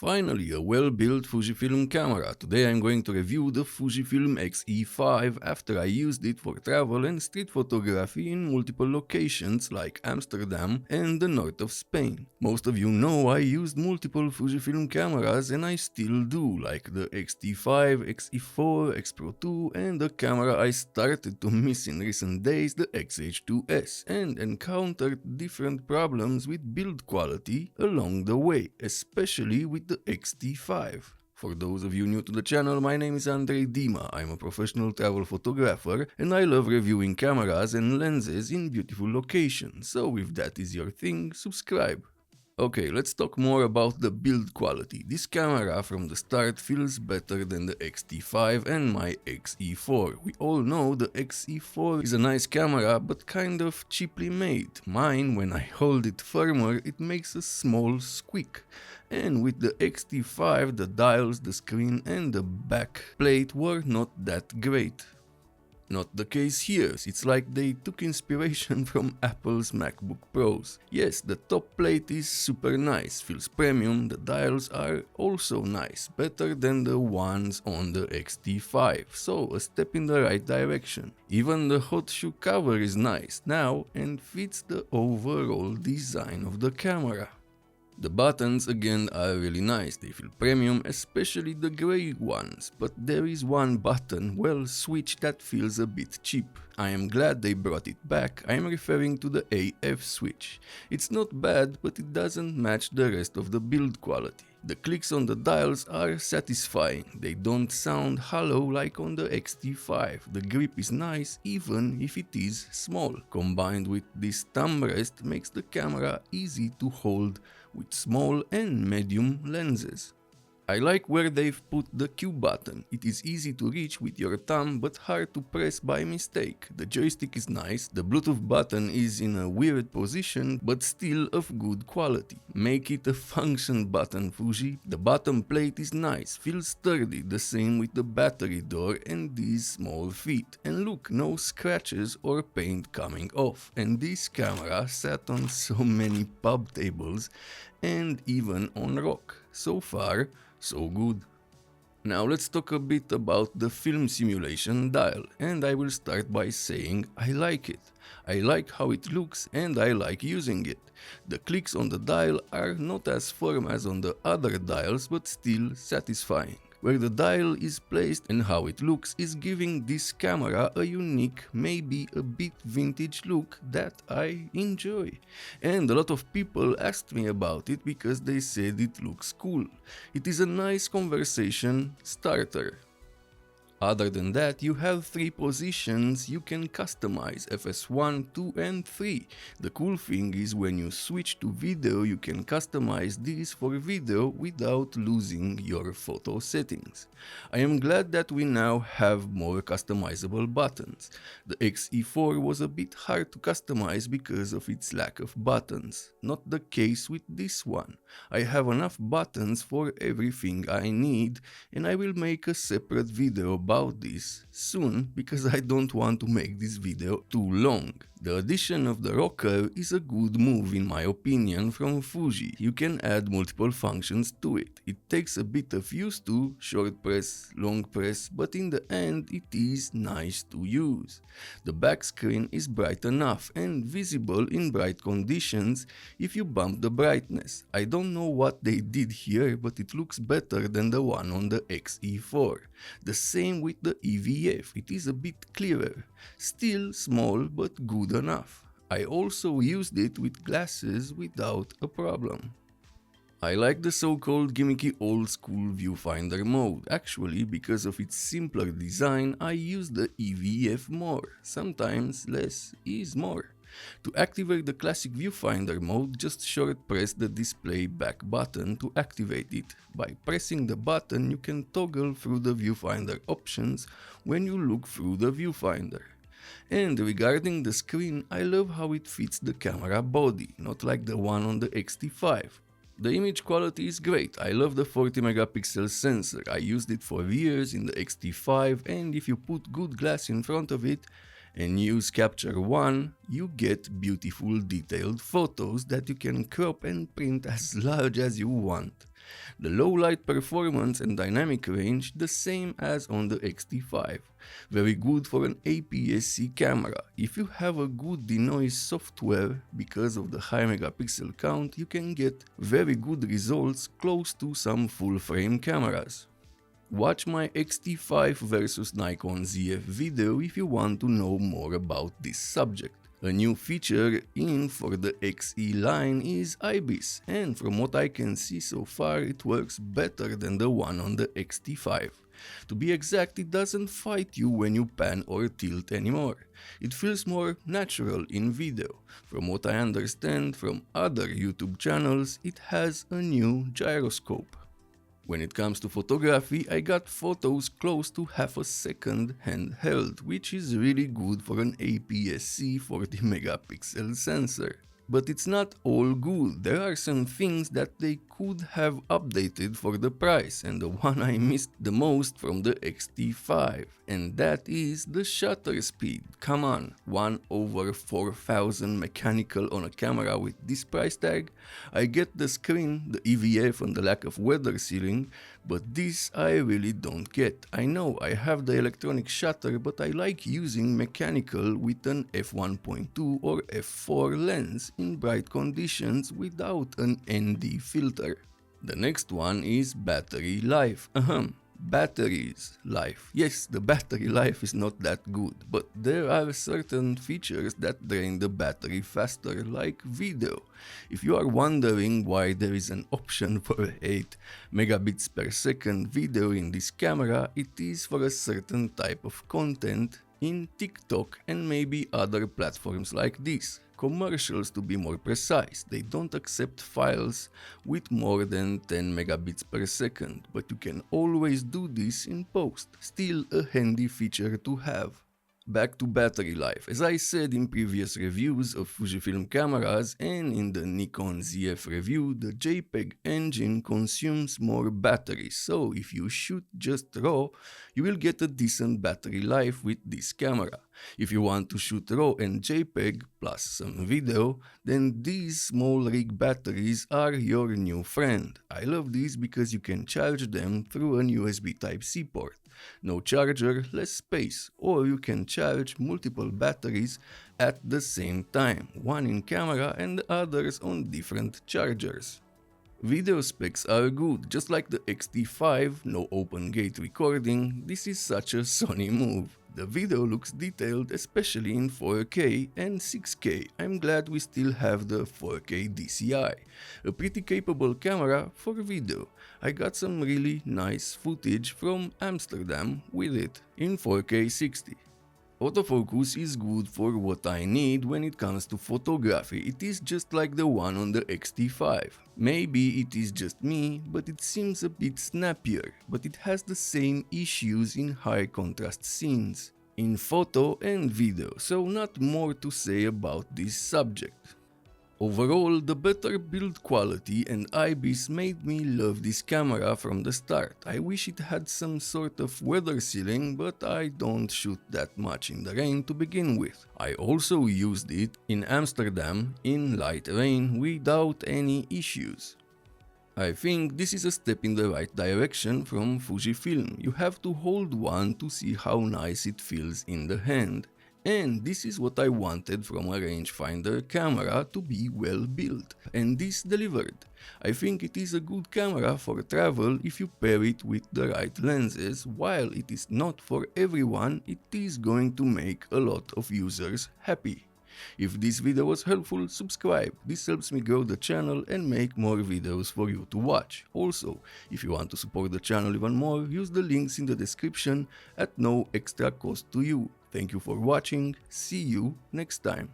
Finally, a well-built Fujifilm camera. Today I'm going to review the Fujifilm X-E5 after I used it for travel and street photography in multiple locations like Amsterdam and the north of Spain. Most of you know I used multiple Fujifilm cameras and I still do, like the X-T5, X-E4, X Pro 2 and the camera I started to miss in recent days, the X-H2S, and encountered different problems with build quality along the way, especially with the X-T5. For those of you new to the channel, my name is Andrei Dima. I'm a professional travel photographer and I love reviewing cameras and lenses in beautiful locations, so if that is your thing, subscribe. Okay, let's talk more about the build quality. This camera from the start feels better than the X-T5 and my X-E4. We all know the X-E4 is a nice camera but kind of cheaply made. Mine, when I hold it firmer, it makes a small squeak. And with the X-T5, the dials, the screen and the back plate were not that great. Not the case here, it's like they took inspiration from Apple's MacBook Pros. Yes, the top plate is super nice, feels premium, the dials are also nice, better than the ones on the X-T5, so a step in the right direction. Even the hot shoe cover is nice now and fits the overall design of the camera. The buttons again are really nice, they feel premium, especially the grey ones, but there is one button, well, switch, that feels a bit cheap. I am glad they brought it back. I am referring to the AF switch. It's not bad, but it doesn't match the rest of the build quality. The clicks on the dials are satisfying, they don't sound hollow like on the X-T5, the grip is nice even if it is small. Combined with this thumb rest makes the camera easy to hold with small and medium lenses. I like where they've put the Q button. It is easy to reach with your thumb but hard to press by mistake. The joystick is nice, the Bluetooth button is in a weird position but still of good quality. Make it a function button, Fuji. The bottom plate is nice, feels sturdy, the same with the battery door and these small feet. And look, no scratches or paint coming off. And this camera sat on so many pub tables and even on rock. So far, so good. Now let's talk a bit about the film simulation dial, and I will start by saying I like it. I like how it looks and I like using it. The clicks on the dial are not as firm as on the other dials but still satisfying. Where the dial is placed and how it looks is giving this camera a unique, maybe a bit vintage look that I enjoy. And a lot of people asked me about it because they said it looks cool. It is a nice conversation starter. Other than that, you have 3 positions you can customize, FS1, 2 and 3. The cool thing is when you switch to video, you can customize this for video without losing your photo settings. I am glad that we now have more customizable buttons. The X-E4 was a bit hard to customize because of its lack of buttons. Not the case with this one. I have enough buttons for everything I need and I will make a separate video about this soon because I don't want to make this video too long. The addition of the rocker is a good move in my opinion from Fuji. You can add multiple functions to it. It takes a bit of used to, short press, long press, but in the end it is nice to use. The back screen is bright enough and visible in bright conditions if you bump the brightness. I don't know what they did here, but it looks better than the one on the X-E4. The same with the EVF, it is a bit clearer. Still small but good enough. I also used it with glasses without a problem. I like the so-called gimmicky old-school viewfinder mode. Actually, because of its simpler design, I use the EVF more. Sometimes less is more. To activate the classic viewfinder mode, just short press the display back button to activate it. By pressing the button, you can toggle through the viewfinder options when you look through the viewfinder. And regarding the screen, I love how it fits the camera body, not like the one on the X-T5. The image quality is great. I love the 40 megapixel sensor. I used it for years in the X-T5, and if you put good glass in front of it and use Capture One, you get beautiful detailed photos that you can crop and print as large as you want. The low light performance and dynamic range the same as on the X-E5. Very good for an APS-C camera. If you have a good denoise software, because of the high megapixel count, you can get very good results close to some full-frame cameras. Watch my X-T5 versus Nikon ZF video if you want to know more about this subject. A new feature in for the X-E line is IBIS, and from what I can see so far it works better than the one on the X-T5. To be exact, it doesn't fight you when you pan or tilt anymore. It feels more natural in video. From what I understand from other YouTube channels, it has a new gyroscope. When it comes to photography, I got photos close to half a second handheld, which is really good for an APS-C 40 megapixel sensor. But it's not all good. There are some things that they could have updated for the price, and the one I missed the most from the X-T5, and that is the shutter speed. Come on, 1/4000 mechanical on a camera with this price tag? I get the screen, the EVF and the lack of weather sealing, but this I really don't get. I know I have the electronic shutter, but I like using mechanical with an f1.2 or f4 lens in bright conditions without an ND filter. The next one is battery life. Batteries life. Yes, the battery life is not that good, but there are certain features that drain the battery faster, like video. If you are wondering why there is an option for 8 megabits per second video in this camera, it is for a certain type of content in TikTok and maybe other platforms like this. Commercials, to be more precise. They don't accept files with more than 10 megabits per second, but you can always do this in post. Still a handy feature to have. Back to battery life. As I said in previous reviews of Fujifilm cameras and in the Nikon ZF review, the JPEG engine consumes more battery, so if you shoot just RAW, you will get a decent battery life with this camera. If you want to shoot RAW and JPEG plus some video, then these small rig batteries are your new friend. I love these because you can charge them through an USB Type-C port. No charger, less space, or you can charge multiple batteries at the same time, one in camera and the others on different chargers. Video specs are good, just like the X-T5, no open gate recording. This is such a Sony move. The video looks detailed, especially in 4K and 6K. I'm glad we still have the 4K DCI, a pretty capable camera for video. I got some really nice footage from Amsterdam with it in 4K 60. Autofocus is good for what I need when it comes to photography. It is just like the one on the X-T5. Maybe it is just me, but it seems a bit snappier, but it has the same issues in high contrast scenes, in photo and video, so not more to say about this subject. Overall, the better build quality and IBIS made me love this camera from the start. I wish it had some sort of weather sealing, but I don't shoot that much in the rain to begin with. I also used it in Amsterdam in light rain without any issues. I think this is a step in the right direction from Fujifilm. You have to hold one to see how nice it feels in the hand. And this is what I wanted from a rangefinder camera, to be well built, and this delivered. I think it is a good camera for travel if you pair it with the right lenses. While it is not for everyone, it is going to make a lot of users happy. If this video was helpful, subscribe. This helps me grow the channel and make more videos for you to watch. Also, if you want to support the channel even more, use the links in the description at no extra cost to you. Thank you for watching. See you next time.